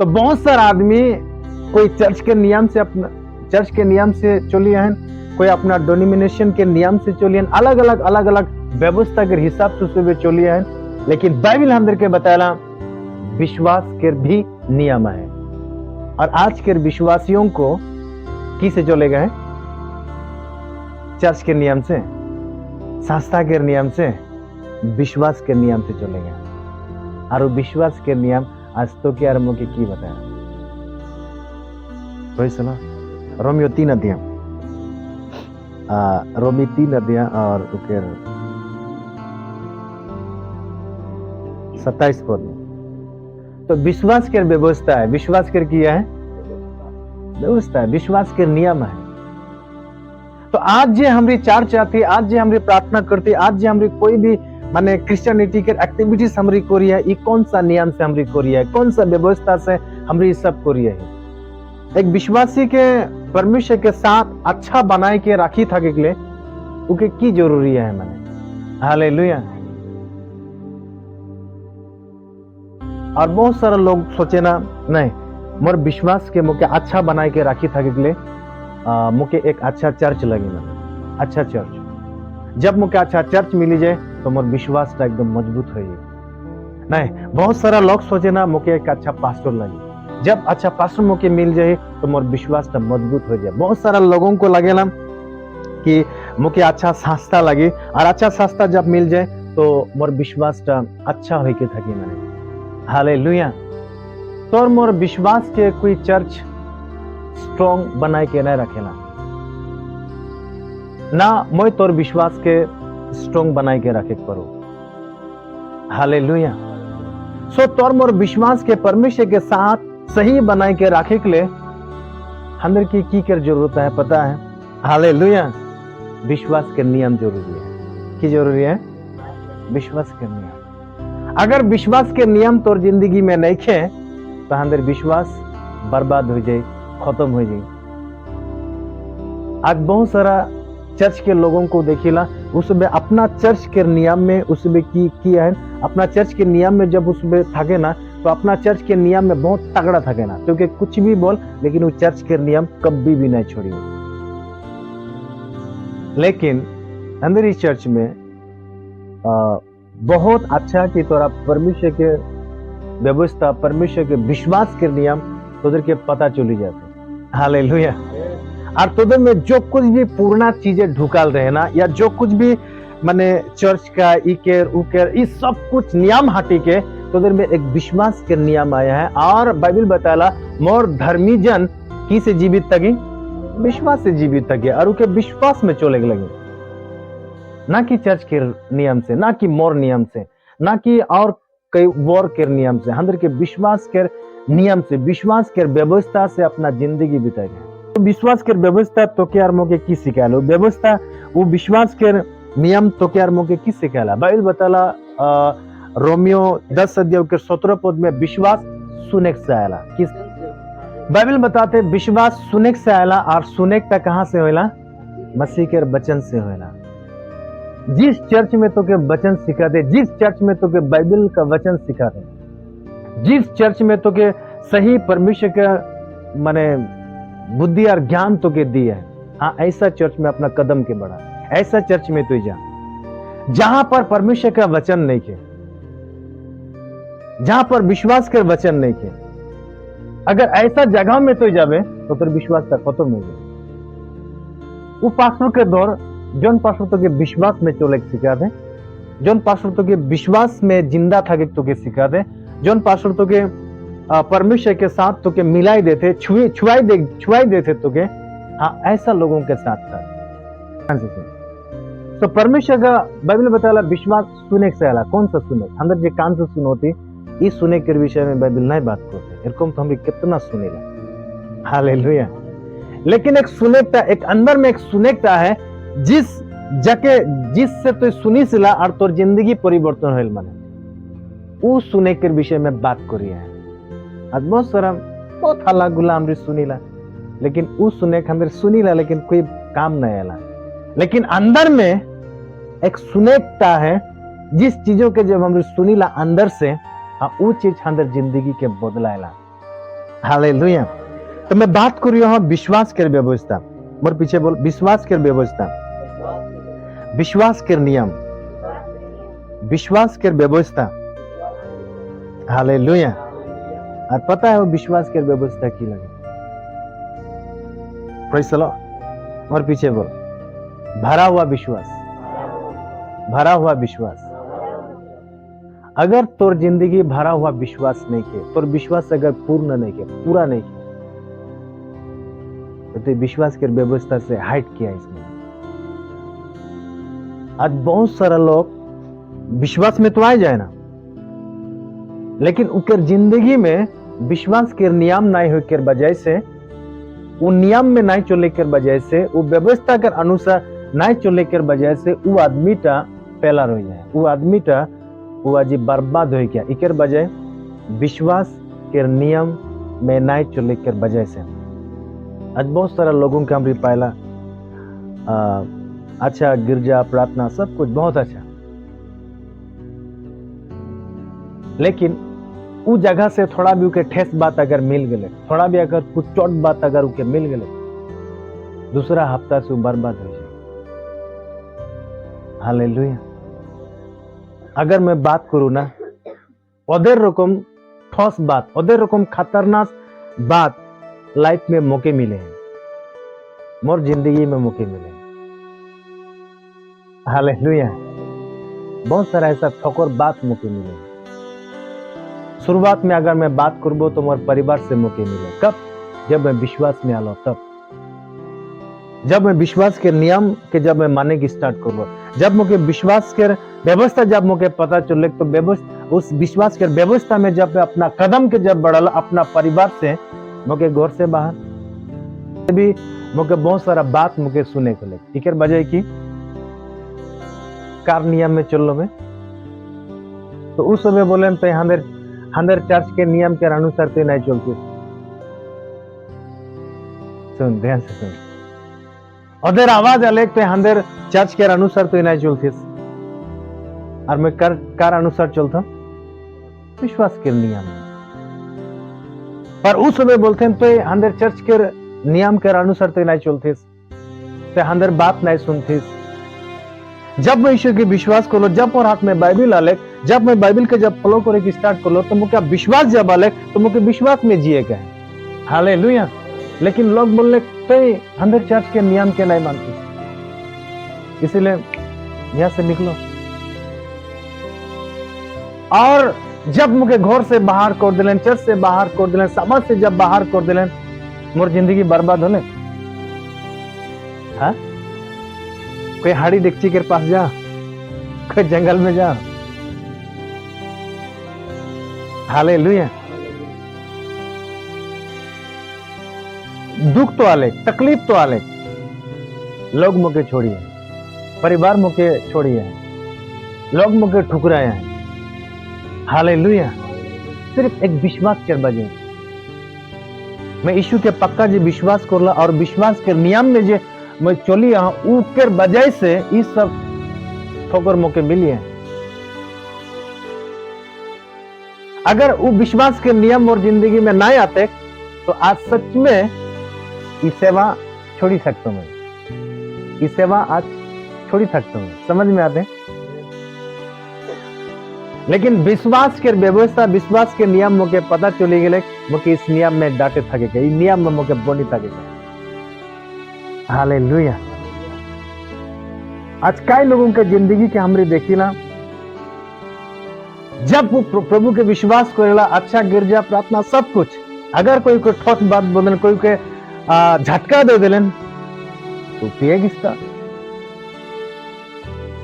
तो बहुत सारा आदमी कोई चर्च के नियम से चलिए हैं, कोई अपना डोमिनेशन के नियम से चलिए हैं, अलग अलग व्यवस्था के हिसाब से चलिए हैं। लेकिन बाइबल हमदर के बताया विश्वास के भी नियम है, और आज के विश्वासियों को किसे चले गए? चर्च के नियम से, शास्त्रा के नियम से, विश्वास के नियम से चले गए। और विश्वास के नियम आज तो क्या आरंभ के की बताया? कोई सुना? रोमियो 3 अध्याय, रोमी 3 अध्याय और 27 पद में तो विश्वास के व्यवस्था है। विश्वास कर किया है व्यवस्था है, विश्वास के नियम है। तो आज जे हमारी चर्च आती, आज जे हमारी प्रार्थना करती, आज जे हमारी कोई भी माने क्रिश्चियनिटी के एक्टिविटीज हमारी को रही है, ये कौन सा नियम से हमारी को रही है, कौन सा व्यवस्था से हमारी सब को रही है? एक विश्वासी के परमेश्वर के साथ अच्छा बनाए के राखी था के लिए उके की जरूरी है माने? हालेलुया। और बहुत सारे लोग सोचे ना, नहीं मोर विश्वास के मुके अच्छा बनाए के राखी था के लिए मुके एक अच्छा चर्च लगी ना, अच्छा चर्च। जब मुके अच्छा चर्च मिली जाए तो मोर विश्वास एकदम मजबूत हो जाए। नहीं, बहुत सारा लोग सोचे ना मुके एक अच्छा पास्टर लगे, जब अच्छा पास्टर मुके मिल जाए तो मोर विश्वास मजबूत हो जाए। बहुत सारा लोगों को लगे ना कि मुके अच्छा शास्त्रा लगे, और अच्छा शास्त्रा जब मिल जाए तो मोर विश्वास अच्छा हो के थकी मैंने। हालेलुया। तो मोर विश्वास के कोई चर्च स्ट्रॉन्ग बनाए के नहीं रखेला ना, मैं तोर विश्वास के स्ट्रॉन्ग बनाए के रखे करो। हालेलुया। सो तोर मोर विश्वास के परमेश्वर के साथ सही बनाए के रखे के लिए हमें की कर जरूरत है पता है? हालेलुया। विश्वास के नियम जरूरी है। की जरूरी है? विश्वास के नियम। अगर विश्वास के नियम तोर जिंदगी में नहीं खे तो हमारे विश्वास बर्बाद हो जाए, खत्म हो जाए। आज बहुत सारा चर्च के लोगों को देखिला, उसमें अपना चर्च के नियम में उसमें की किया है, अपना चर्च के नियम में जब उसमें थके ना तो अपना चर्च के नियम में बहुत तगड़ा थके ना, क्योंकि कुछ भी बोल लेकिन वो चर्च के नियम कभी भी नहीं छोड़ी। लेकिन अंदर इस चर्च में बहुत अच्छा कि तोरा परमेश्वर के व्यवस्था, परमेश्वर के विश्वास के नियम तोदर के पता चली जाते। हालेलुया। और तोदर में जो कुछ भी पूर्णा चीजें ढुकाल रहे ना, या जो कुछ भी माने चर्च का इकेर उकेर इस सब कुछ नियम हटी के तोदर में एक विश्वास के नियम आया है। और बाइबल बताला मोर धर्मी जन की से जीवित तगी? विश्वास से जीवित तगे, और उनके विश्वास में चले लगे, ना कि चर्च के नियम से, ना कि मोर नियम से, ना कि और कई वॉर के नियम से। अंदर के विश्वास के नियम से, विश्वास के व्यवस्था से अपना जिंदगी बिताएगा। तो विश्वास के व्यवस्था तो क्या मौके की सिखालो? व्यवस्था वो विश्वास के नियम तो क्या मौके की सिखाला? बाइबल बताला रोमियो 10 अध्याय के 17 पद में विश्वास सुने से आयला। किस बाइबल बताते विश्वास सुने से आयला, और सुने का कहां से होला? मसीह के वचन से होला। जिस चर्च में तो के वचन सिखाते, जिस चर्च में तो के बाइबल का वचन सिखाते, जिस चर्च में तो के सही परमेश्वर का माने बुद्धि और ज्ञान तो के दिया है, हाँ ऐसा चर्च में अपना कदम के बढ़ा, ऐसा चर्च में तो जा जहां पर परमेश्वर का वचन नहीं के, जहां पर विश्वास के वचन नहीं के, अगर ऐसा जगह में तो जावे तो फिर विश्वास का खत्म हो जाए। वो पास्टर के दौर जौन पास्टर तो के विश्वास में चले सिखा दे, जौन पास्टर तो के विश्वास में जिंदा था तो के सिखा दे, जौन पास्टर तो के परमेश्वर के साथ तो के मिलाई देते, छुआई देते तो के, हाँ ऐसा लोगों के साथ था। तो परमेश्वर का बाइबल बताला विश्वास सुने से आला। कौन सा सुने? अंदर जो कान से सुनोती इस सुने के विषय में बाइबल नहीं बात करते, एरकम तो हम कितना सुनेगा। हालेलुया। लेकिन एक सुनेता, एक अंदर में एक सुनेता है जिस जके जिससे तो सुनी सिला और तोर जिंदगी परिवर्तन होल माने, वो सुने के विषय में बात करिए। आज बहुत सारा बहुत हल्ला गुल्ला हमरे सुनीला, लेकिन वो सुने के अंदर सुनीला लेकिन कोई काम नहीं आला। लेकिन अंदर में एक सुनेता है जिस चीजों के जब हम सुनीला अंदर से, हाँ वो चीज अंदर जिंदगी के बदलाएला। हालेलुया। तो मैं बात कर रहा हूं विश्वास के व्यवस्था। मोर पीछे बोल, विश्वास के व्यवस्था, विश्वास के नियम, विश्वास के व्यवस्था। हालेलुया। और पता है वो विश्वास के व्यवस्था की लगे? Praise the Lord. और पीछे बोल, भरा हुआ विश्वास, भरा हुआ विश्वास। अगर तोर जिंदगी भरा हुआ विश्वास नहीं के, तोर विश्वास अगर पूर्ण नहीं के, पूरा नहीं के, तो विश्वास के व्यवस्था से हाइट किया इसमें। आज बहुत सारा लोग विश्वास में तो आ जाए ना, लेकिन उनके जिंदगी में विश्वास के नियम नहीं हो के वजह से, वो नियम में नहीं चले के वजह से, वो व्यवस्था के अनुसार नहीं चले के वजह से वो आदमीटा फैला रह जाए, वो आदमीटा वो आज बर्बाद हो गया। इकर वजह विश्वास के नियम में नहीं चले के वजह से। आज बहुत सारा लोगों का हम पहला अच्छा गिरजा प्रार्थना सब कुछ बहुत अच्छा, लेकिन वो जगह से थोड़ा भी उके ठेस बात अगर मिल गए, थोड़ा भी अगर कुछ चोट बात अगर उके मिल गए, दूसरा हफ्ता से बर्बाद हो जाए। हालेलुया। अगर मैं बात करूं ना, ओदर रकम ठोस बात, ओदर रकम खतरनाक बात लाइफ में मौके मिले हैं, मोर जिंदगी में मौके मिले हैं। हालेलुया। बहुत सारा ऐसा ठोकर बात मौके मिले हैं। शुरुआत में अगर मैं बात करबो तो मोर परिवार से मौके मिले। कब? जब मैं विश्वास में आलो, तब जब मैं विश्वास के नियम के जब मैं माने की स्टार्ट करबो, जब मुझे विश्वास के व्यवस्था जब मुझे पता चले, तो व्यवस्था उस विश्वास के व्यवस्था में जब मैं अपना कदम के जब बढ़ल, अपना परिवार से मुझे घर से बाहर भी मुझे बहुत सारा बात मुझे सुने को लगे। ठीक है, वजह की कार नियम में चल लो में, तो उस समय बोले तो हंदर चर्च के नियम के अनुसार तो नहीं चलते। सुन, ध्यान से सुन। उधर आवाज अलग तो हंदर चर्च के अनुसार तो नहीं चलते, और मैं कार अनुसार चलता विश्वास के नियम। पर उस समय बोलते हैं तो हंदर चर्च के नियम के अनुसार तो नहीं चलते, तो हंदर बात नहीं सुनते। जब मैं ईश्वर के विश्वास कर लो, जब और हाथ में बाइबिल आले, जब मैं बाइबिल के जब फॉलो करे की स्टार्ट कर लो, तो मुझे विश्वास जब आले तो मुझे विश्वास में जिए का है। हालेलुया। लेकिन लोग बोले तो अंदर चर्च के नियम के नहीं मानते, इसीलिए यहां से निकलो। और जब मुझे घर से बाहर कर दिलन, चर्च से बाहर कर दिलन, समाज से जब बाहर कर दिलन, मोर जिंदगी बर्बाद होले। हाँ, कोई हाड़ी डेगची के पास जा, कोई जंगल में जा। हालेलुया। दुख तो आले, तकलीफ तो आले, लोग मुझे छोड़िए, परिवार मुझे छोड़िए, लोग मुझे ठुकराए हैं। हालेलुया। सिर्फ एक विश्वास के वजह मैं यीशु के पक्का जी विश्वास करला, और विश्वास के नियम में जे मैं चली उसके वजह से इस सब ठोकर मौके मिली है। अगर वो विश्वास के नियम और जिंदगी में नहीं आते, तो आज सच में ये सेवा छोड़ी सकता हूं, ये सेवा आज छोड़ी सकता हूं। समझ में आते? लेकिन विश्वास के व्यवस्था, विश्वास के नियम मुझे पता चली गए, मुझे इस नियम में डांटे थके गए, नियम में मुझे बोनी थके गए। हालेलुया। आज कई लोगों के जिंदगी के हमरे देखी ना, जब वो प्रभु के विश्वास करेला, अच्छा गिरजा प्रार्थना सब कुछ, अगर कोई ठोस बात बोले, कोई के झटका दे दिलन, तो पिए गिस्ता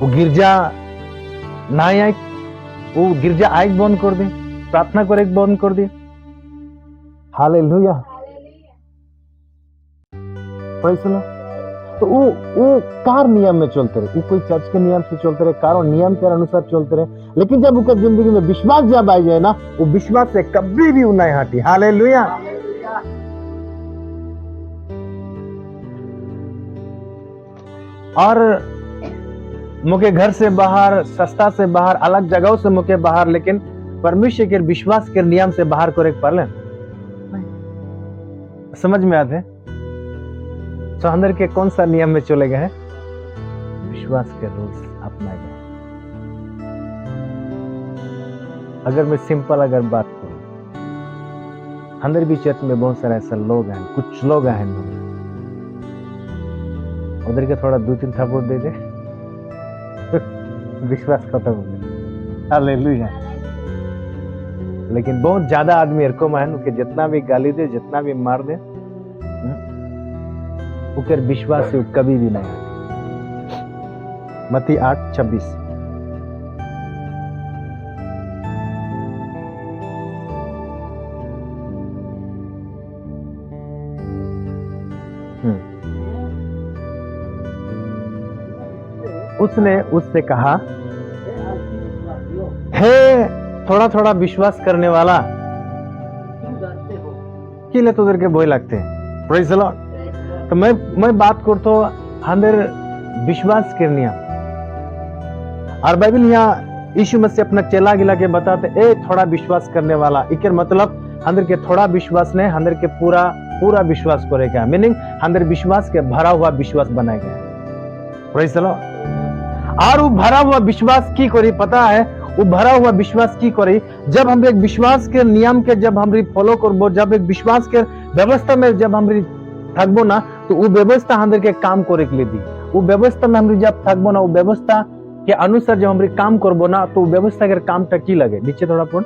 वो गिरजा ना आए, वो गिरजा आइक बंद कर दे, प्रार्थना करे बंद कर दे। हालेलुया। Praise the Lord. तो वो कार नियम में चलते रहे, वो कोई चर्च के नियम से चलते रहे, कार और नियम के अनुसार चलते रहे, लेकिन जब उनके जिंदगी में विश्वास जब आ जाए ना, वो विश्वास से कभी भी नहीं हटी। हालेलुया। और मुझे घर से बाहर, सस्ता से बाहर, अलग जगहों से मुझे बाहर, लेकिन परमेश्वर के विश्वास के नियम से बाहर करे पड़े। समझ में आते? तो अंदर के कौन सा नियम में चले गए? विश्वास के रूल्स अपनाए गए। अगर मैं सिंपल अगर बात करूं, अंदर भी चर्च में बहुत सारे ऐसे लोग हैं, कुछ लोग हैं उधर के थोड़ा 2-3 थप्पड़ दे दे विश्वास खत्म हो गया। हालेलुया। लेकिन बहुत ज्यादा आदमी एरको मान के जितना भी गाली दे, जितना भी मार दे, उकर विश्वास से कभी भी नहीं आती। मत्ती 8:26। उसने उससे कहा, हे थोड़ा थोड़ा विश्वास करने वाला, कि ले तो उधर के भय लगते हैं। Praise the Lord. तो मैं बात करता हूँ अंदर विश्वास के नियम, और बाइबल यहाँ यीशु मसीह अपना चेला गिला के बताते, ए थोड़ा विश्वास करने वाला, इकर मतलब अंदर के थोड़ा विश्वास ने अंदर के पूरा विश्वास करेगा। मीनिंग अंदर विश्वास के भरा हुआ विश्वास बनाएगा। Praise the Lord. और वो भरा हुआ विश्वास की करी पता है? वो भरा हुआ विश्वास की करी जब हम एक विश्वास के नियम के जब हम फॉलो करबो, जब एक विश्वास के व्यवस्था में जब हम थकबो ना, तो वो व्यवस्था अंदर के काम करे के लिए दी। वो व्यवस्था में हम जब थकबो ना, वो व्यवस्था के अनुसार जब हम काम करबो ना, तो व्यवस्था के काम टा की लगे। नीचे थोड़ा पढ़।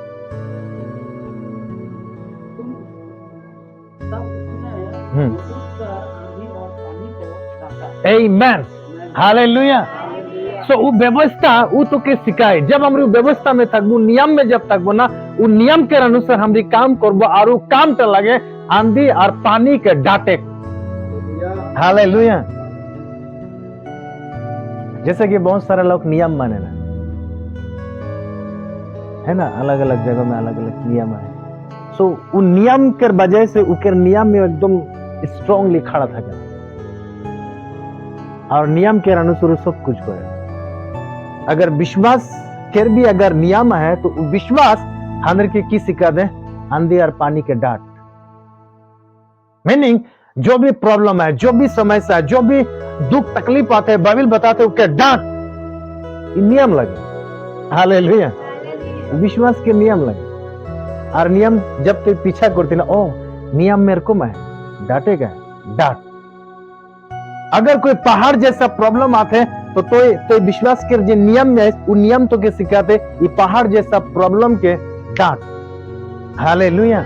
आमीन, हालेलुया। सो वो व्यवस्था वो तो के सिखाए, जब हम व्यवस्था में थकबो, नियम में जब थकबो ना, वो नियम के अनुसार हम काम करबो, और वो काम तो लगे आंधी और पानी के डांटे। हालेलुया। जैसे कि बहुत सारे लोग नियम माने ना, है ना, अलग अलग जगह में अलग अलग नियम है। सो वो नियम के वजह से उनके नियम में एकदम स्ट्रांगली खड़ा था, और नियम के अनुसार सब कुछ करे। अगर विश्वास के भी अगर नियम है, तो विश्वास अंदर की सिखा दे? आंधी और पानी के डांट। मीनिंग जो भी प्रॉब्लम है, जो भी समस्या है, जो भी दुख तकलीफ आते हैं, बाइबल बताते हैं उसके डांट नियम लगे। हालेलुया। विश्वास के नियम लगे, और नियम जब तो पीछा करते ना, ओ नियम मेरे को मैं डांटेगा, डांट। अगर कोई पहाड़ जैसा प्रॉब्लम आते तो विश्वास के जो नियम में, वो नियम तो के सिखाते ये पहाड़ जैसा प्रॉब्लम के डांट। हालेलुया।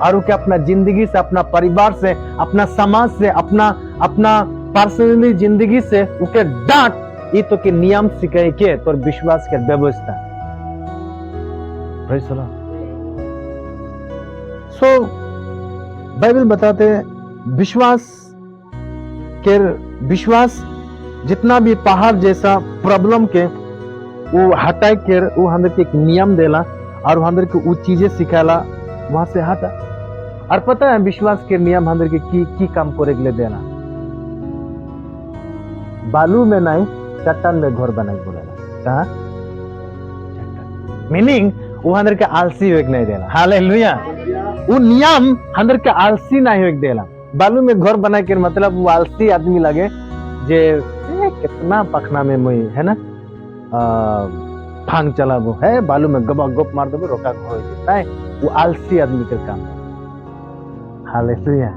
और क्या अपना जिंदगी से, अपना परिवार से, अपना समाज से, अपना पर्सनली जिंदगी से उनके डांट, ये तो के नियम सिखाए के तो विश्वास के व्यवस्था। Praise the Lord. So Bible बताते विश्वास जितना भी पहाड़ जैसा प्रॉब्लम के वो हटाए के वो अंदर के एक नियम देला, और वो अंदर के वो चीजें सिखाला, वहां से हटा। और पता है विश्वास के नियम अंदर के की काम करे के लिए देला? बालू में नहीं, चट्टान में घर बनाए बोलेला। कहा? मीनिंग वो अंदर के आलसी होके नहीं देला। हालेलुया। वो नियम अंदर के आलसी नहीं होके देला। बालू में घर बनाए के मतलब वो आलसी आदमी लगे जे कितना पखना में मुई, है ना, फांग चला वो है, बालू में गबा गप मार दो, रोका हो जाता है। वो आलसी आदमी का काम। हालेलुया।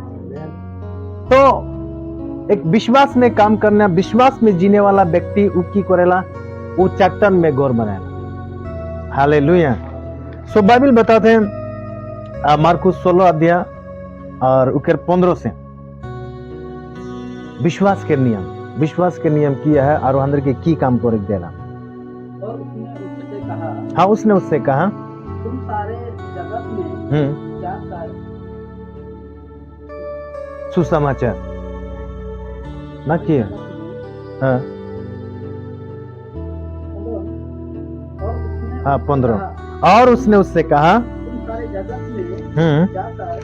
तो एक विश्वास में काम करना, विश्वास में जीने वाला व्यक्ति वो की करेला? वो चट्टान में घर बनाएला। हालेलुया। सो बाइबल बताते हैं मार्कुस 16 अध्याय और उकर 15 से विश्वास के नियम किया है, और अंदर के की काम को रख देना। और उसने उससे कहा, हाँ उसने उससे कहा, तुम सारे जगत में जाकर सुसमाचार ना किया। हाँ हाँ 15। और उसने उससे कहा, तुम सारे जगत में जाकर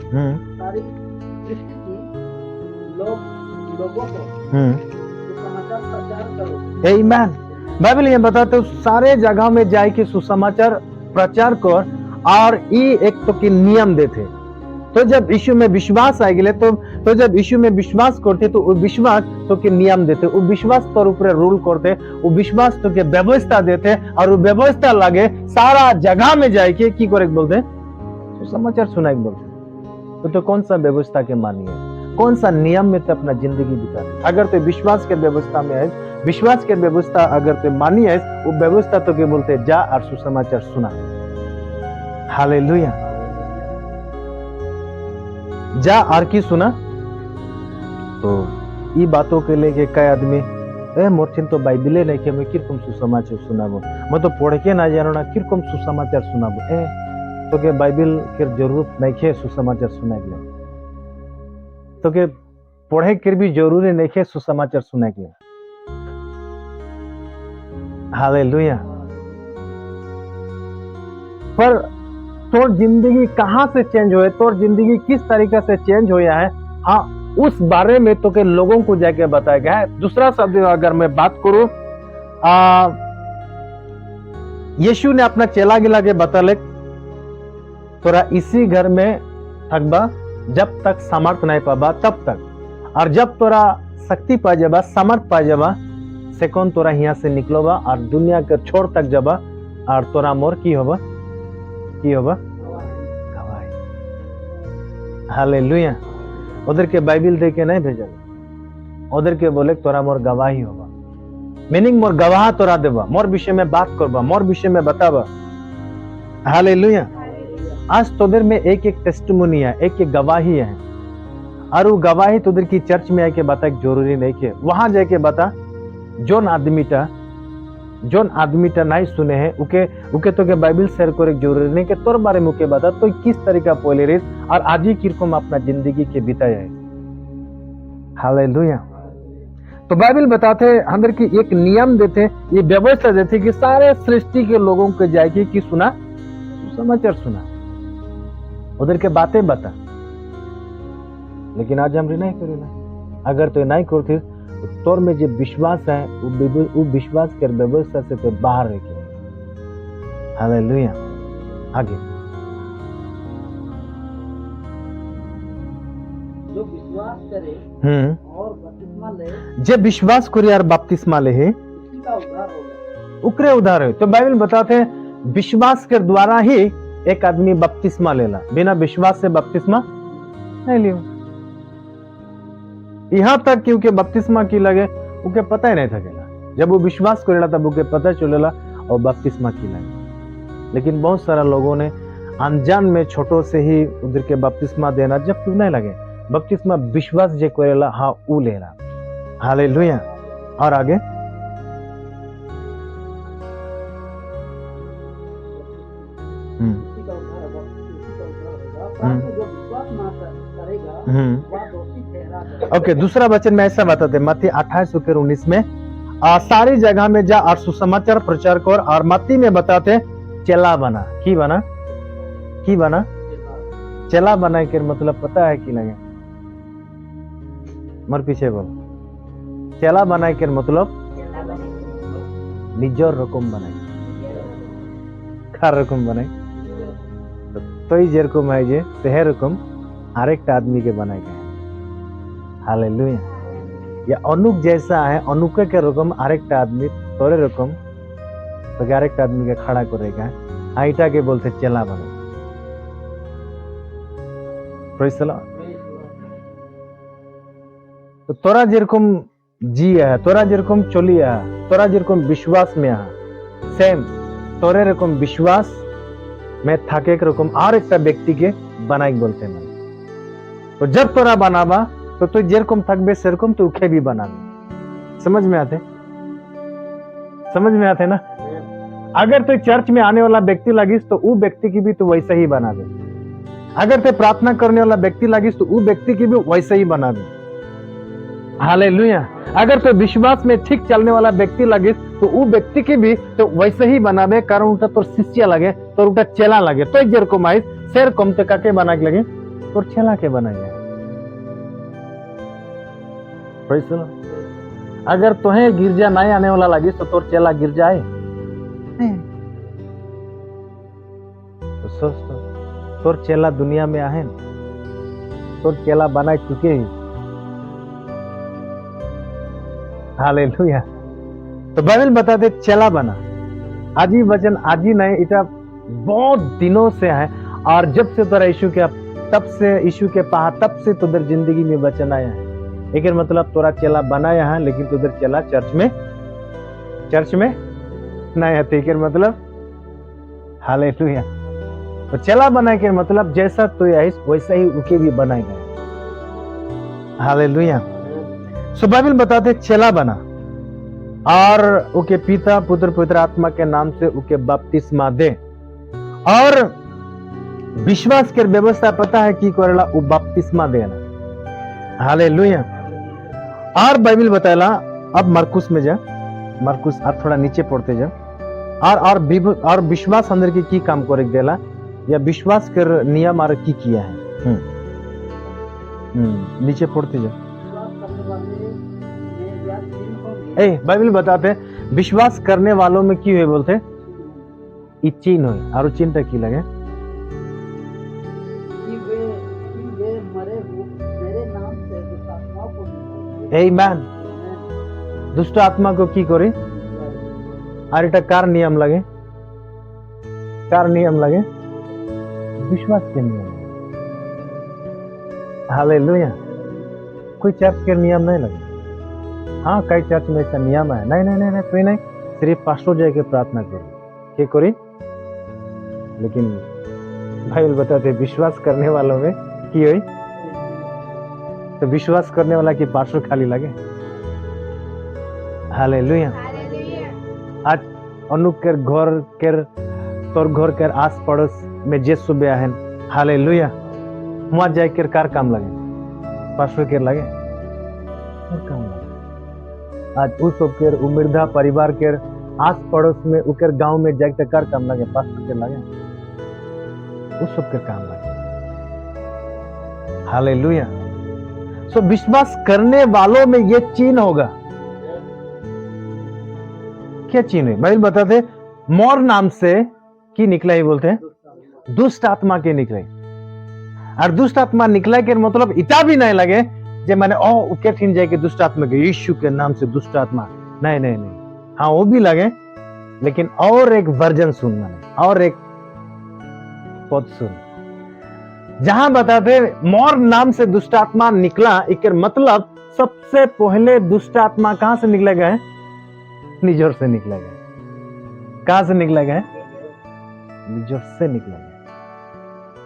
सारी सृष्टि की लोगों को सुसमाचार प्रचार करो। आमीन। बाइबल ये बताते सारे जगह में जाए के सुसमाचार प्रचार कर, और ये एक तो के नियम देते। तो जब यीशु में विश्वास आ गए तो जब यीशु में विश्वास करते तो वो विश्वास तो के नियम देते, वो विश्वास तोर ऊपर रूल करते, वो विश्वास तो के व्यवस्था देते, और वो व्यवस्था लगे सारा जगह में जाके की करे बोलते तो समाचार सुनाई बोलते। तो कौन सा व्यवस्था के मानिए, कौन सा नियम में तो अपना जिंदगी बिता। अगर तो विश्वास के व्यवस्था में है, विश्वास के व्यवस्था अगर तो मानी है, वो व्यवस्था तो के बोलते जा और सुसमाचार सुना। हालेलुया। जा और की सुना। तो ये बातों के लेके कई आदमी मोर्चिन तो बाइबिले नहीं के मैं किरकम सुसमाचार सुनाबो, मैं तो पढ़ के ना जानो ना किरकम सुसमाचार सुनाबो। तो के बाइबिल के जरूरत नहीं के सुसमाचार सुनाए के, तो के पढ़े के भी जरूरी नहीं के सुसमाचार सुनाए के। हालेलुया। पर तोर जिंदगी कहां से चेंज हुए, तोर जिंदगी किस तरीके से चेंज होया है, हाँ उस बारे में तो के लोगों को जाके बताया गया है। दूसरा शब्द अगर मैं बात करूं, यीशु ने अपना चेला गिला के बता तोरा इसी घर में थकबा जब तक सामर्थ नहीं पाबा तब तक, और जब तोरा शक्ति पा जाबा, सामर्थ पा जाबा, से कौन तोरा यहाँ से निकलोबा और दुनिया के छोर तक जाबा, और तोरा मोर की होबा गवाही। हालेलुया। उधर के बाइबिल दे के नहीं भेजल, उधर के बोले तोरा मोर गवाही होबा, मीनिंग मोर गवाह तोरा देबा, मोर विषय में बात करबा, मोर विषय में बताबा। हालेलुया। आज तोदर में एक एक टेस्टिमोनी है, एक एक गवाही है, और वो गवाही तोदर की चर्च में आके बता जरूरी नहीं के वहां जाके बता। जोन आदमीटा नहीं सुने हैं उके तो के बाइबिल शेयर करे जरूरी नहीं के तोर बारे में के बता तो किस तरीका पहले रही और आज ही किरकम अपना जिंदगी के बिताया है। हालेलुया। तो बाइबिल बताते अंदर की एक नियम देते, ये व्यवस्था देते कि सारे सृष्टि के लोगों को जाएगी कि सुना समाचार सुना, उधर के बातें बता। लेकिन आज हम नहीं करेला। अगर तो नहीं करते तो तोर में जो विश्वास है वो विश्वास के व्यवस्था से तो बाहर रह गया। हालेलुया। आगे जो विश्वास करे और बपतिस्मा ले, जब विश्वास करे और बपतिस्मा ले है उसका उद्धार होगा, उकरे उद्धार है। तो बाइबल बताते हैं विश्वास के द्वारा ही एक आदमी बपतिस्मा लेला, बिना विश्वास से बपतिस्मा नहीं लियो। यहां तक क्योंकि बपतिस्मा की लगे उके पता ही नहीं थकेला, जब वो विश्वास करेला तब उके पता चलेला और बपतिस्मा की लगे। लेकिन बहुत सारा लोगों ने अनजान में छोटों से ही उधर के बपतिस्मा देना, जब क्यों नहीं लगे बपतिस्मा विश्वास जे करेला हाँ वो लेला। हालेलुया। और आगे उसी का उद्धार होगा, उसी का उद्धार होगा। परंतु जो विश्वास ना करेगा वह दोषी ठहरा। ओके, दूसरा वचन में ऐसा बताते मत्ती 28:19 में सारी जगह में जा और सुसमाचार प्रचार कर, और मत्ती में बताते चेला बना। की बना चेला बना के मतलब पता है कि लगे मर पीछे बोल। चेला बना के मतलब निजर रकम बनाई, खार रकम बनाई। तो ही जेरकम है जे तेहे रकम आरेक आदमी के बनाए गए। हालेलुया। या अनुक जैसा है, अनुक के रकम आरेक आदमी तोरे रकम तो आरेक आदमी के खड़ा करेगा, आईटा के बोलते चेला बने। Praise the Lord. तो तोरा जेरकम जी है, तोरा जेरकम चली है, तोरा जेरकम विश्वास में है, सेम तोरे रकम विश्वास में थाके के रकम और एक व्यक्ति के बनाई बोलते हैं। तो जब तोरा बनावा तो जेरकम थकबे सेरकम तो उखे भी बनावे। समझ में आते ना। अगर तो चर्च में आने वाला व्यक्ति लगिस तो वो व्यक्ति की भी तो वैसे ही बना दे। अगर तो प्रार्थना करने वाला व्यक्ति लगिस तो वो व्यक्ति की भी वैसे ही बना दे। हालेलुया। अगर तो विश्वास में ठीक चलने वाला व्यक्ति लगे तो वो व्यक्ति की भी तो वैसे ही बनावे, कारण उनका तो शिष्य लगे तो उनका चेला लगे। तो जेरकम आई शेर कम तो काके बना के लगे तो चेला के बना गया। अगर तुम्हें गिरजा नहीं आने वाला लगे तो तोर चेला गिरजा आए तो सोच तो तोर चेला दुनिया में आहे तो चेला बना चुके ही। हालेलुया। तो बाइबल बताते चेला बना। आज ही वचन आज ही नहीं, इतना बहुत दिनों से है। और जब से तोरा यीशु के तब से यीशु के पहा तब से तुदर जिंदगी में वचन आया है। लेकिन मतलब तोरा चेला बनाया है, लेकिन तुदर चेला चर्च में नहीं है। लेकिन मतलब हालेलुया। तो चेला बनाए के मतलब जैसा तो वैसा ही उके भी बनाए गए। हालेलुया। सो बाइबल बताते चेला बना और उके पिता पुत्र पवित्र आत्मा के नाम से उके बपतिस्मा दे और विश्वास के व्यवस्था पता है कि करेला उ बपतिस्मा देना। हालेलुया। और बाइबल बताला अब मरकुस में जा, मरकुस आप थोड़ा नीचे पढ़ते जा। और विश्वास अंदर की काम करे देला या विश्वास कर नियम और की किया है। नीचे पढ़ते जा। बाइबल बताते विश्वास करने वालों में की हुए बोलते चिन्ह हो और चिन्ह की लगे आमीन। दुष्ट आत्मा को की करे और এটা कार नियम लगे, कार नियम लगे विश्वास के नियम। हालेलुया। कोई चर्च के नियम नहीं लगे। हाँ, कई चर्च में ऐसा नियम है। नहीं नहीं नहीं नहीं कोई नहीं, सिर्फ पास्टर जाके प्रार्थना करो क्या करी। लेकिन बाइबल बताते विश्वास करने वालों में की हुई। तो विश्वास करने वाला की पास्टर खाली लगे। हालेलुया। आज अनुक के घर के तोर घर के आस पड़ोस में जे सुबह है। हालेलुया। वहां जाकर कार काम लगे, पास्टर के लगे काम लगे। आज उस के उम्रदा परिवार के आस पड़ोस में उकर गांव में जाकर कार काम लगे, पास्टर के लगे उस सब के काम लगे। हालेलुया। सो विश्वास करने वालों में ये चिन्ह होगा। क्या चिन्ह है? बाइबल बताते मोर नाम से की निकला ही बोलते हैं दुष्ट आत्मा के निकले। और दुष्ट आत्मा निकला के मतलब इतना भी नहीं लगे जे मैंने क्या ठिन जाए कि दुष्ट आत्मा के यीशु के नाम से दुष्ट आत्मा नहीं नहीं नहीं। हाँ वो भी लगे, लेकिन और एक वर्जन सुन मैंने, और एक पद सुन जहां बताते मोर नाम से दुष्ट आत्मा निकला। एक मतलब सबसे पहले दुष्ट आत्मा कहां से निकला गया है? निजोर से निकला गया। कहां से निकला गया? निजोर से निकला गया।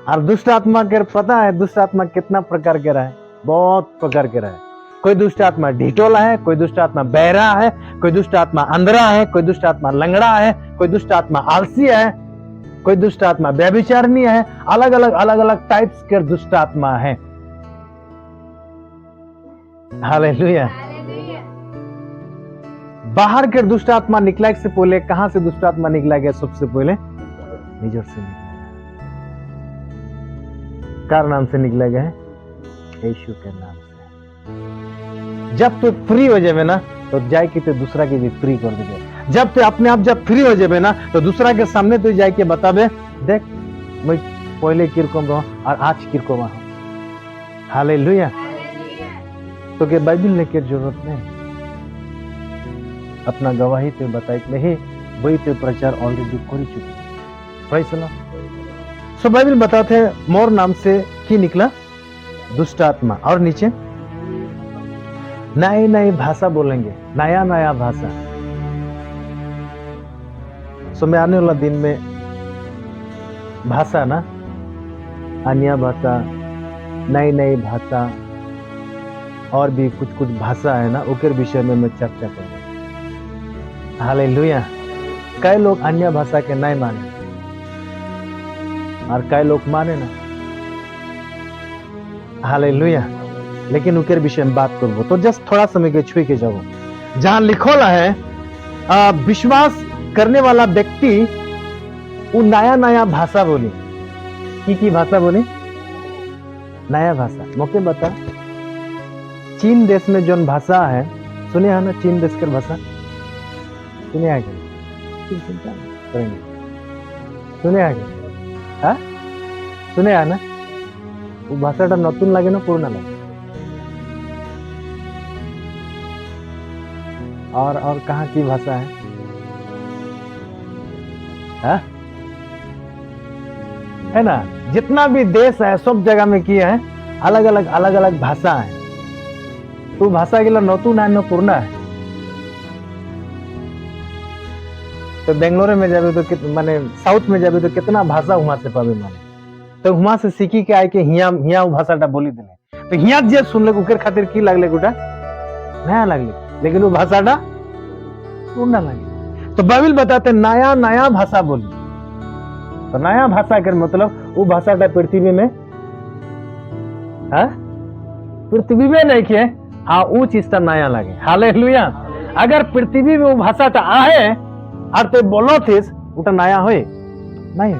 और दुष्ट आत्मा के पता है दुष्ट आत्मा कितना प्रकार के रहा है? बहुत प्रकार के रहा है। कोई दुष्ट आत्मा ढिटोला है, कोई दुष्ट आत्मा बहरा है, कोई दुष्ट आत्मा अंधरा है, कोई दुष्ट आत्मा लंगड़ा है, कोई दुष्ट आत्मा आलसी है, कोई दुष्ट आत्मा व्यभिचारिणी है। अलग अलग टाइप्स के दुष्ट आत्मा है। हालेलुया। बाहर के दुष्ट आत्मा निकला से पहले कहां से दुष्ट आत्मा निकला गया? सबसे पहले निजोर से निकला। कार नाम से निकला गया है? यीशु के नाम से। जब तो फ्री हो जाए ना तो जाए कि तो दूसरा के भी फ्री कर दे। जब तो अपने आप जब फ्री हो जाए ना तो दूसरा के सामने तो जाए के बताबे देख मैं पहले किरकम रहा और आज किरकम रहा। हालेलुया। तो के बाइबल लेके जरूरत नहीं, अपना गवाही तो बताए नहीं, वही तो प्रचार ऑलरेडी कर चुके। Praise the Lord. So Bible बताते हैं मोर नाम से की निकला दुष्ट आत्मा। और नीचे नई नई भाषा बोलेंगे, नया नया भाषा। सो मैं आने वाला दिन में भाषा ना, अन्य भाषा, नई नई भाषा और भी कुछ भाषा है ना, उनके विषय में मैं चर्चा करूंगा। हालेलुया। कई लोग अन्य भाषा के नहीं माने और कई लोग माने ना। हालेलुया। लेकिन उनके विषय में बात करूंगा। तो जस्ट थोड़ा समय के छुई के जाओ जहां लिखोला है विश्वास करने वाला व्यक्ति वो नया नया भाषा बोली। की भाषा बोली? नया भाषा। मौके बता चीन देश में जो भाषा है सुने है ना, चीन देश की भाषा सुने आगे सुने आगे हाँ सुने है ना। वो भाषाटा नतून लगे ना पुराना लगे। और कहाँ की भाषा है ना? जितना भी देश है सब जगह में किए हैं अलग अलग भाषा है। तो भाषा के लिए नतून है न पुराना है। तो बेंगलोर में जाबे तो माने साउथ में जाबे तो कितना भाषा वहां से पावे माने, तो वहां से सीखी के आए के हिया भाषाटा बोली देले। तो हिया जे सुनले ओकर खातिर की लागले गोटा नया लागले, लेकिन वो भाषाटा पुराना लगे। तो बाइबल बताते नया भाषा बोली। तो नया भाषा के मतलब वो भाषाटा पृथ्वी में पृथ्वी में नहीं के हाँ वो चीज नया लगे। हालेलुया। अगर पृथ्वी में वो भाषाटा आए और तो बोलो थे उटा नया होए नहीं।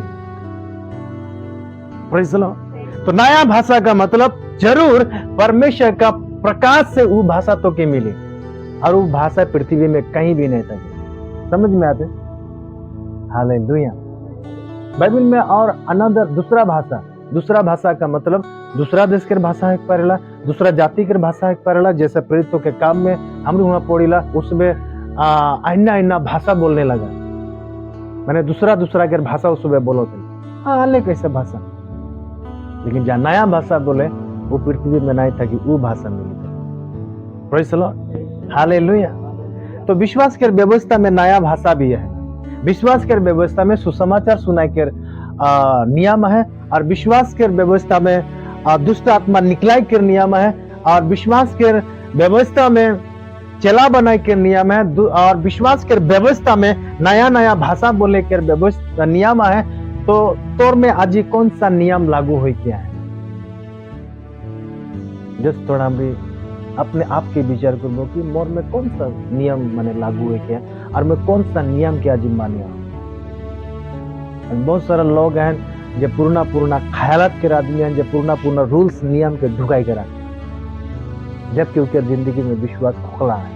Praise the Lord. तो नया भाषा का मतलब जरूर परमेश्वर का प्रकाश से वो भाषा तो के मिले, और वो भाषा पृथ्वी में कहीं भी नहीं सके। समझ में आते? हालेलुया। बाइबल में और अनदर दूसरा भाषा का मतलब दूसरा देश के भाषा एक पढ़ेला, दूसरा जाति के भाषा एक पढ़ेला। जैसे प्रेरितों के काम में हम वहां पढ़ेला, उसमें अन्ना भाषा बोलने लगा, मैंने दूसरा के भाषा उसमें बोलो थे। हाँ ले कैसे भाषा, लेकिन जहाँ नया भाषा बोले वो पृथ्वी में नहीं था कि वो भाषा मिली थी। Praise the Lord. हालेलुया। तो विश्वास के व्यवस्था में नया भाषा भी है। विश्वास के व्यवस्था में सुसमाचार सुनाई के नियम है, और विश्वास के व्यवस्था में दुष्ट आत्मा निकलाई के नियम है, और विश्वास के व्यवस्था में चेला बनाई के नियम है, और विश्वास के व्यवस्था में नया भाषा बोले के व्यवस्था नियम है। तो तोर में आज कौन सा नियम लागू हो क्या है? जस्ट थोड़ा हम अपने आप के विचार करो कि मोर में कौन सा नियम मैंने लागू है क्या, और मैं कौन सा नियम के आज मानिया। बहुत सारा लोग हैं जो पूर्णा ख्यालात के आदमी हैं, जो पूर्णा रूल्स नियम के ढुकाई करा, जबकि उनके जिंदगी में विश्वास खोखला है।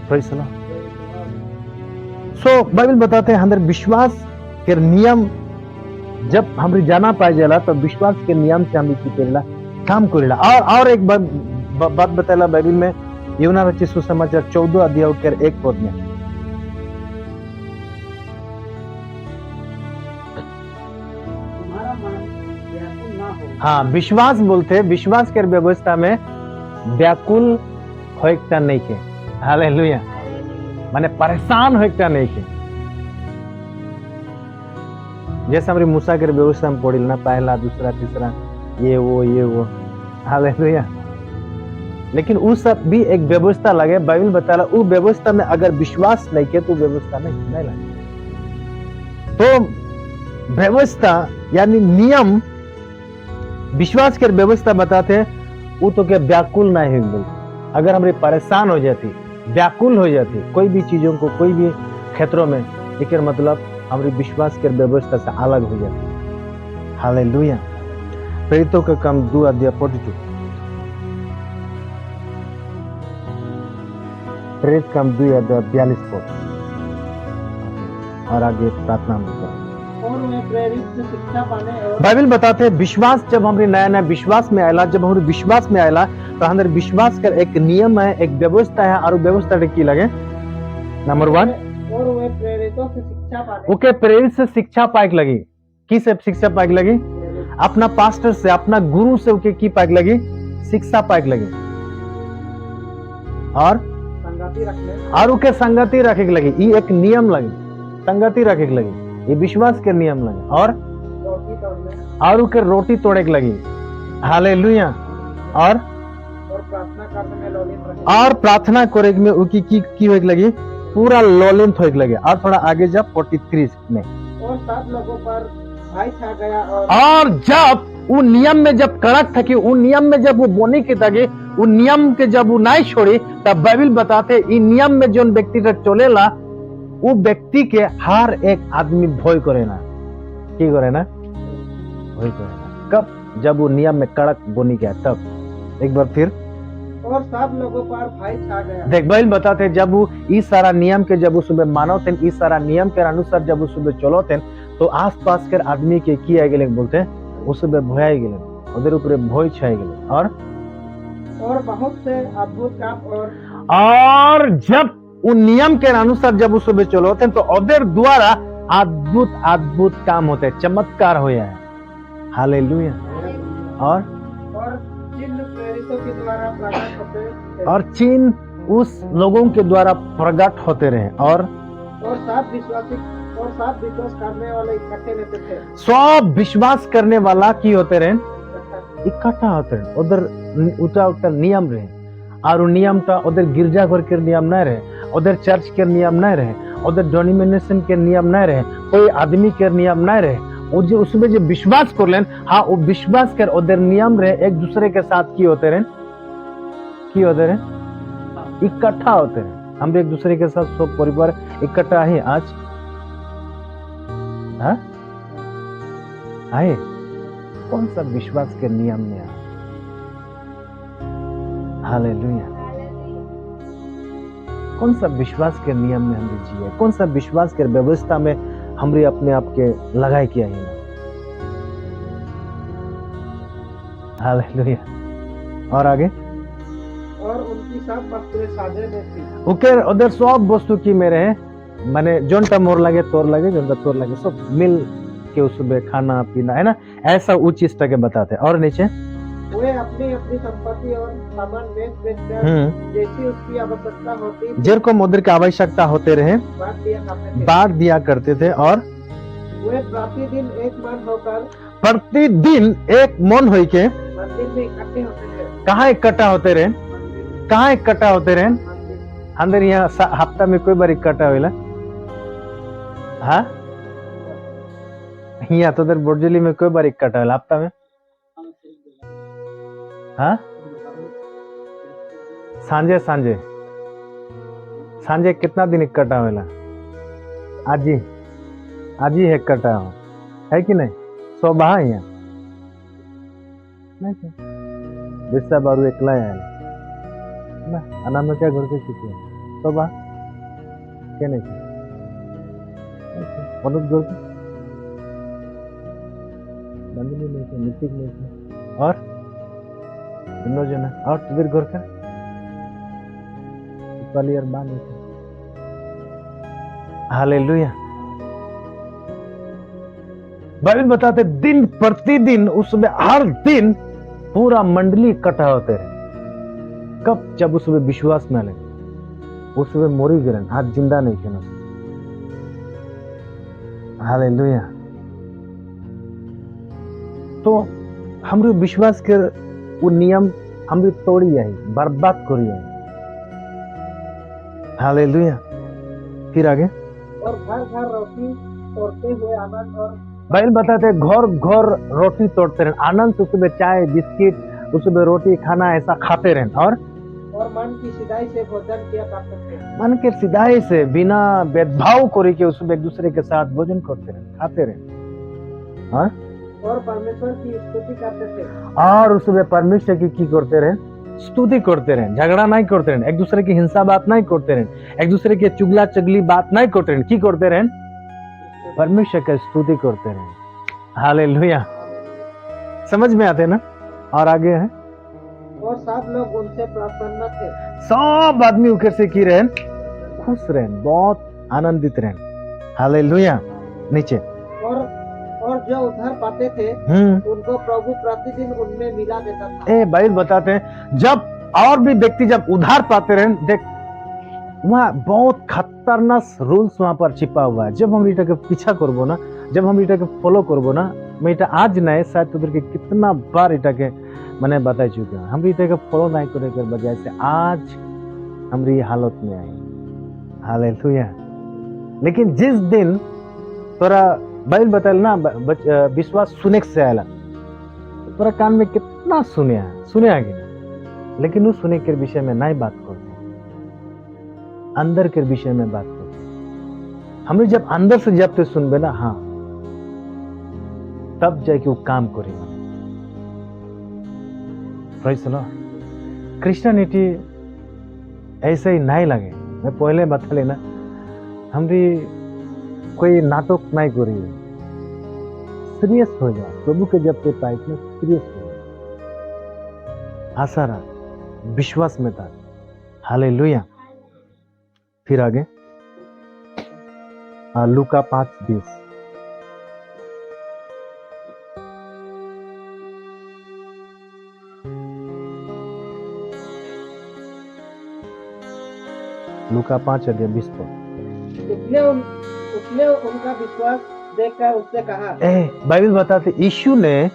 Praise the Lord. So Bible बताते हैं अंदर विश्वास के नियम जब हम जाना पाए जाला, तो विश्वास के नियम से हम की करेला काम करेला। और एक बात बताला बाइबल में, यूहन्ना रचित सुसमाचार 14 अध्याय के 1 पद में, तुम्हारा मन व्याकुल ना हो। हाँ विश्वास बोलते, विश्वास के व्यवस्था में व्याकुल होता नहीं के। हालेलुया। माने परेशान होता नहीं के। जैसे हमारी मूसा के व्यवस्था में पढ़ी ना, पहला दूसरा तीसरा ये वो। हालेलुया। लेकिन उस सब भी एक व्यवस्था लगे। बाइबल बताला वो व्यवस्था में अगर विश्वास नहीं के तो व्यवस्था नहीं लगे। तो व्यवस्था यानी नियम विश्वास के व्यवस्था बताते हैं, वो तो क्या व्याकुल नहीं हो। अगर हमारी परेशान हो जाती, व्याकुल हो जाती कोई भी चीजों को, कोई भी क्षेत्रों में, एक मतलब हमारी विश्वास के व्यवस्था से अलग हो जाती। हालेलुया। प्रेरितों का काम 2 अध्याय 42, प्रेरित काम 2 अध्याय 42 पद, और आगे प्रार्थना में और वे प्रेरित से शिक्षा पाने और बाइबल बताते हैं विश्वास जब हमारे नया विश्वास में आयला, जब हमारे विश्वास में आयला तो हमारे विश्वास का एक नियम है, एक व्यवस्था है, और व्यवस्था की लगे नंबर 1, और वे प्रेरितों से शिक्षा पाने। ओके प्रेरित से शिक्षा पाइक लगी। की से शिक्षा पाइक लगी? अपना पास्टर से, अपना गुरु से ओके की पाइक लगी? शिक्षा पाइक लगी। और संगति रखने, और ओके संगति रखे के लगी। ये एक नियम लगी, संगति रखे के लगी, ये विश्वास के नियम लगे। और रोटी तोड़ने, और ओके रोटी तोड़े के लगी। हालेलुया। और प्रार्थना करने में लोलित रहे। और प्रार्थना करे में उकी की होए के लगी? पूरा लोलित होए के लगे। और थोड़ा आगे जब 43 में, और सब लोगों पर भय छा गया। और जब वो नियम में जब कड़क था कि वो नियम में जब वो बोने के तगे, वो नियम के जब वो नहीं छोड़ी, तब बाइबल बताते इन नियम में जो व्यक्ति तक चलेला वो व्यक्ति के हर एक आदमी भय करे ना। की करे ना? भय करे ना। कब? जब वो नियम में कड़क बोनी गया तब। एक बार फिर, और सब लोगों पर भय छा गया। देख बाइबल बताते जब वो इस सारा नियम के जब वो सुबह मानो थे, इस सारा नियम के अनुसार जब वो सुबह चलो थे, तो आस पास के आदमी के की आगे बोलते हैं उसबे भयाई गेले ओদের উপরে ভয় छाई गेले और बहुत से अद्भुत काम और जब उन नियम के अनुसार जब उसबे चलो होते हैं तो ओদের द्वारा अद्भुत अद्भुत काम होते हैं, चमत्कार होया है। हालेलुया। और चिन्ह प्रेरितों के द्वारा प्रकट होते हैं। और चिन्ह उस लोगों के द्वारा प्रकट होते रहे और साथ विश्वास करने वाले इकट्ठे रहते थे। सब विश्वास करने वाला की होते रहे इकट्ठा होते रहे। उधर उठा उठा नियम रहे और नियम था उधर गिरजाघर के नियम न रहे, उधर चर्च के नियम न रहे, उधर डोमिनेशन के नियम न रहे, कोई आदमी के नियम न रहे। वो जो उसमें जो विश्वास कर लें, हाँ वो विश्वास कर उधर नियम रहे, एक दूसरे के साथ की होते रहे इकट्ठा होते रहे। हम भी एक दूसरे के साथ सब परिवार इकट्ठा है आज। हाँ आए कौन सा विश्वास के नियम में आए? हालेलुया। कौन सा विश्वास के नियम में हम जिए, कौन सा विश्वास के व्यवस्था में हमरे अपने आप के लगाए किया है। हालेलुया। और आगे और उनकी सब वस्तुएं साझे में थी। ओके उधर सब वस्तु की मेरे हैं माने जोनटा मोर लगे तोर लगे जोनटा तोर लगे सब मिल के उसमें खाना पीना है ना, ऐसा उस चीज के बताते हैं। और नीचे वे अपनी अपनी संपत्ति और सामान बेच-बेचकर जैसी उसकी आवश्यकता होती जेरकम उधर की आवश्यकता होते रहे बांट दिया करते थे। और वे प्रतिदिन एक मन होकर होके मंदिर में इकट्ठे होते थे। कहाँ इकट्ठा होते रहे? कहाँ इकट्ठा होते रहे? अंदर यहाँ हफ्ता में कोई बार इकट्ठा होला? हाँ यहाँ तो उधर बोर्जली में कोई बार इकट्ठा होला हफ्ता में? हाँ सांझे सांझे सांझे कितना दिन इकट्ठा होला? आज ही है इकट्ठा हो है कि नहीं? सो बहा यहाँ नहीं बिस्सा बारू एकला है ना अनाम में क्या घर के चुके तो बा क्या नहीं मदद घर के बंदनी नहीं थे मिट्टी नहीं थे और दोनों जना और तुझे घर का वाली और बान नहीं थे। हालेलुया। बाइबल बताते दिन प्रतिदिन उसमें हर दिन पूरा मंडली इकट्ठा होते रहे। कब? जब उसमें विश्वास न लगे उसमें मोरी गिरन आज जिंदा नहीं थे। हालेलुया। तो हमरे विश्वास के वो नियम हमरे तोड़ी आई बर्बाद करी आई। हालेलुया। फिर आगे और घर घर रोटी तोड़ते हुए आनंद और बाइबल बताते घर घर रोटी तोड़ते रहे आनंद से उसमें चाय बिस्किट उसमें रोटी खाना ऐसा खाते रहे। और मन की सिधाई से भोजन किया करते थे। मन के सिधाई से बिना भेदभाव करे के उसमें एक दूसरे के साथ भोजन करते रहे खाते रहे। और परमेश्वर की स्तुति करते थे। और उसमें परमेश्वर की करते रहे? स्तुति करते रहे, झगड़ा नहीं करते रहे, एक दूसरे की हिंसा बात नहीं करते रहे, एक दूसरे के चुगला चगली बात नहीं करते रहे। की करते रहे? परमेश्वर की स्तुति करते रहे। हालेलुया। समझ में आते ना? और आगे है और सब लोग उनसे प्रसन्न थे। सब आदमी उनके से की रहे खुश रहे बहुत आनंदित रहे। हालेलुया। नीचे और जो उधार पाते थे उनको प्रभु प्रतिदिन उनमें मिला देता था। बाइबल बताते हैं जब और भी व्यक्ति जब उधार पाते रहे देख वहाँ बहुत खतरनाक रूल्स वहाँ पर छिपा हुआ है। जब हम इटा के पीछा करबो ना, जब हम इटा के फॉलो करबो ना, मैं इटा आज नहीं शायद तुझे के कितना बार इटा के मैंने बता चुका हूँ। हम इटा के फॉलो नहीं करे कर बजाय से आज हमारी हालत में आई। हालेलुया। लेकिन जिस दिन तोरा बाइबल बताल ना विश्वास सुने से आयला तोरा कान में कितना सुने आगे लेकिन वो सुने के विषय में नहीं बात करते, अंदर के विषय में बात करते। हमने जब अंदर से जब ते सुनबे ना हाँ तब जाके वो काम करेगा। Praise the Lord. क्रिश्चियनिटी ऐसे ही नहीं लगे। मैं पहले बता लेना हमारी कोई नाटक नहीं करी सीरियस हो जा, प्रभु के जब ते पाइप में सीरियस हो जा, आशा रख, विश्वास में था। हालेलुया। फिर आगे लूका 5:20। लूका 5:20 पर उसने उनका विश्वास देखकर उससे कहा, बाइबल बताते यीशु ने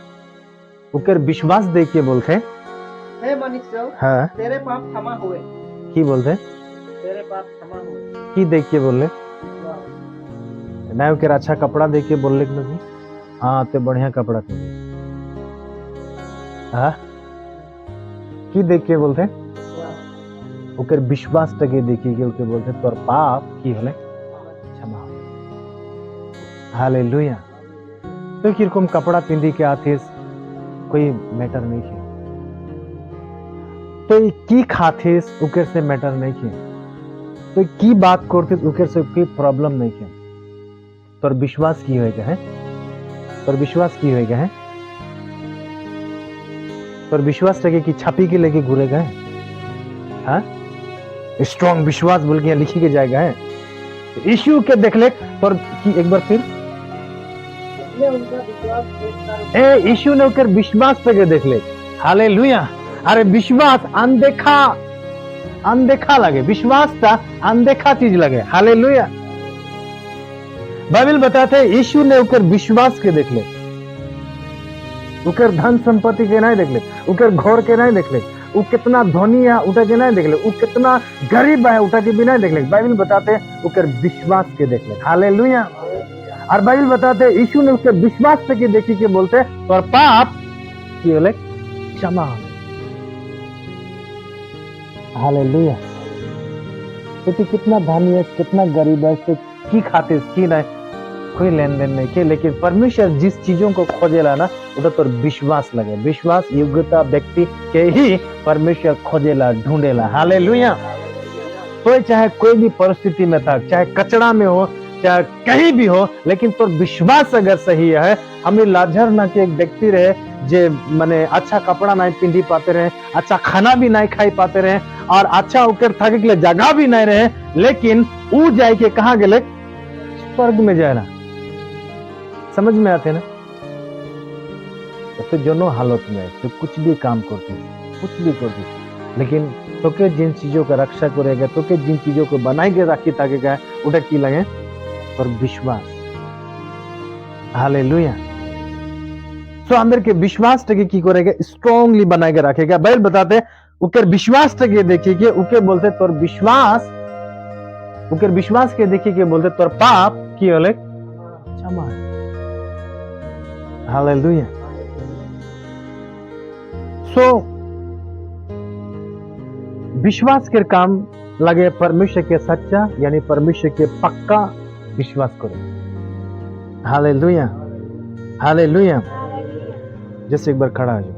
उनकर विश्वास देख के बोलते, हे मनुष्य, हाँ तेरे पाप क्षमा हुए। की बोलते, तेरे पाप क्षमा हुए। की देख के बोले ना, उनके अच्छा कपड़ा देख के बोलने के नहीं, हाँ ते बढ़िया कपड़ा पहने, हाँ की देख के बोलते, उनकर विश्वास टके देखिए के उनके बोलते तोर पाप की होले क्षमा हो। हालेलुया। तो किरकम कपड़ा पिंदी के आते कोई मैटर नहीं है, तो की खाते उकर से मैटर नहीं है, तो की बात करते उकर से कोई प्रॉब्लम नहीं है। तोर विश्वास की होएगा है, तोर विश्वास की होएगा है, तोर विश्वास टके की छापी के लेके घूरेगा है, हाँ स्ट्रॉन्ग विश्वास बोल के लिखी के जाएगा है। यीशु के देख ले और की एक बार फिर यीशु ने उनके विश्वास पे देख ले। हालेलुया। अरे विश्वास अनदेखा लगे, विश्वास था अनदेखा चीज लगे। हालेलुया। बाइबल बताते हैं यीशु ने उनके विश्वास के देख ले, उनके धन संपत्ति के नहीं देख ले, उनके घर के नहीं देख ले, वो कितना धनी है उठा के नहीं देख ले, वो कितना गरीब है उठा के भी नहीं देख ले। बाइबल बताते हैं उसके विश्वास के देख ले। हालेलुया। और बाइबल बताते हैं यीशु ने उसके विश्वास पे के देखी के बोलते और पाप की बोले क्षमा। हालेलुया। तो कितना धनी है, कितना गरीब है, तो की खाते की नहीं, कोई लेन देन नहीं के, लेकिन परमेश्वर जिस चीजों को खोजेला ना उधर तो विश्वास लगे। विश्वास योग्यता व्यक्ति के ही परमेश्वर खोजेला, ढूंढेला। हालेलुया। तो चाहे कोई भी परिस्थिति में था, चाहे कचरा में हो, चाहे कहीं भी हो, लेकिन तो विश्वास अगर सही है। हमें लाजर ना के एक व्यक्ति रहे जे माने अच्छा कपड़ा नहीं पिंधी पाते रहे, अच्छा खाना भी नहीं खाई पाते रहे, और अच्छा होकर थके के लिए जगह भी नहीं रहे, लेकिन वो जाए के कहाँ गए, स्वर्ग में जाए ना। समझ में आते ना। तो दोनों हालत में तो कुछ भी काम करते, कुछ भी करते, लेकिन तो के जिन चीजों का रक्षा करेगा, तो के जिन चीजों को बनाएंगे राखी ताकि गए उठा की लगे और विश्वास। हालेलुया। सो अंदर के विश्वास टके की करेगा, स्ट्रांगली बनाएगा रखेगा। बाइबल बताते उकर विश्वास टके देखिए के उके बोलते तोर विश्वास, उकर विश्वास के देखिए के बोलते तोर पाप की होले क्षमा। हालेलुया। सो विश्वास के काम लगे परमेश्वर के सच्चा, यानी परमेश्वर के पक्का विश्वास करो। हालेलुया। हालेलुया। जैसे एक बार खड़ा हो जाओ।